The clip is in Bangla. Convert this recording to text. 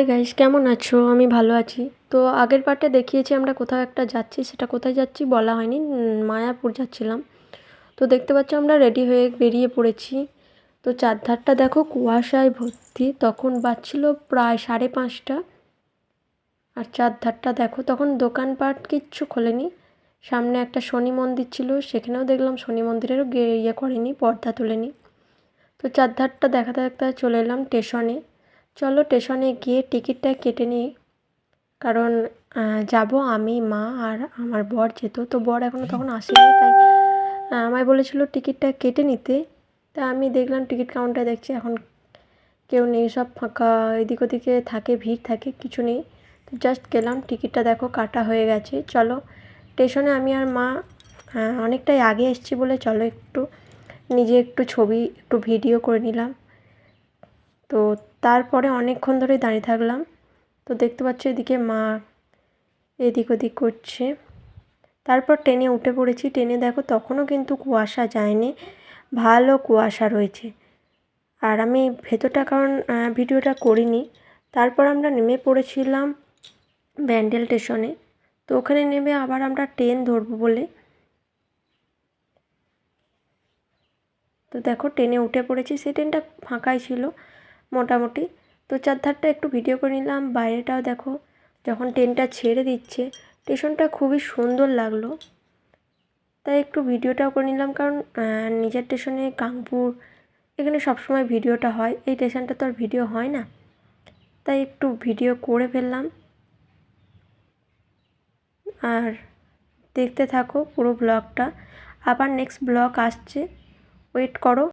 হাই গাইস, কেমন আছো? আমি ভালো আছি। তো আগের পার্টে দেখিয়েছি আমরা কোথাও একটা যাচ্ছি, সেটা কোথায় যাচ্ছি বলা হয়নি। মায়াপুর যাচ্ছিলাম। তো দেখতে পাচ্ছ আমরা রেডি হয়ে বেরিয়ে পড়েছি। তো চারধারটা দেখো কুয়াশায় ভর্তি। তখন বাজছিল প্রায় 5:30। আর চারধারটা দেখো, তখন দোকানপাট কিচ্ছু খোলেনি। সামনে একটা শনি মন্দির ছিল, সেখানেও দেখলাম শনি মন্দিরেরও ইয়ে করেনি, পর্দা তোলেনি। তো চারধারটা দেখাতে দেখাতে চলে এলাম স্টেশনে। চলো স্টেশনে গিয়ে টিকিটটা কেটে নিই, কারণ যাব আমি, মা আর আমার বর যেত। তো বর এখনও তখন আসেনি, তাই আমায় বলেছিল টিকিটটা কেটে নিতে। তা আমি দেখলাম টিকিট কাউন্টারে, দেখছি এখন কেউ নেই, সব ফাঁকা। এদিক ওদিকে থাকে, ভিড় থাকে, কিছু নেই। তো জাস্ট গেলাম, টিকিটটা দেখো কাটা হয়ে গেছে। চলো স্টেশনে আমি আর মা অনেকটাই আগে এসেছি বলে চলো নিজে একটু ছবি একটু ভিডিও করে নিলাম। তো তারপরে অনেকক্ষণ ধরে দাঁড়িয়ে থাকলাম। তো দেখতে পাচ্ছ এদিকে মা এদিক ওদিক করছে। তারপর ট্রেনে উঠে পড়েছি। ট্রেনে দেখো তখনও কিন্তু কুয়াশা যায়নি, ভালো কুয়াশা রয়েছে। আর আমি ভেতরটা কারণ ভিডিওটা করিনি। তারপর আমরা নেমে পড়েছিলাম ব্যান্ডেল স্টেশনে। তো ওখানে নেমে আবার আমরা ট্রেন ধরবো বলে, তো দেখো ট্রেনে উঠে পড়েছি। সেই ট্রেনটা ফাঁকাই ছিল মোটামুটি। তো চারধারটা একটু ভিডিও করে নিলাম। বাইরেটাও দেখো, যখন ট্রেনটা ছেড়ে দিচ্ছে স্টেশনটা খুবই সুন্দর লাগলো, তাই একটু ভিডিওটাও করে নিলাম। কারণ নিজের স্টেশনে কানপুর, এখানে সবসময় ভিডিওটা হয়, এই স্টেশনটা তো আর ভিডিও হয় না, তাই একটু ভিডিও করে ফেললাম। আর দেখতে থাকো পুরো ব্লগটা। আবার নেক্সট ব্লগ আসছে, ওয়েট করো।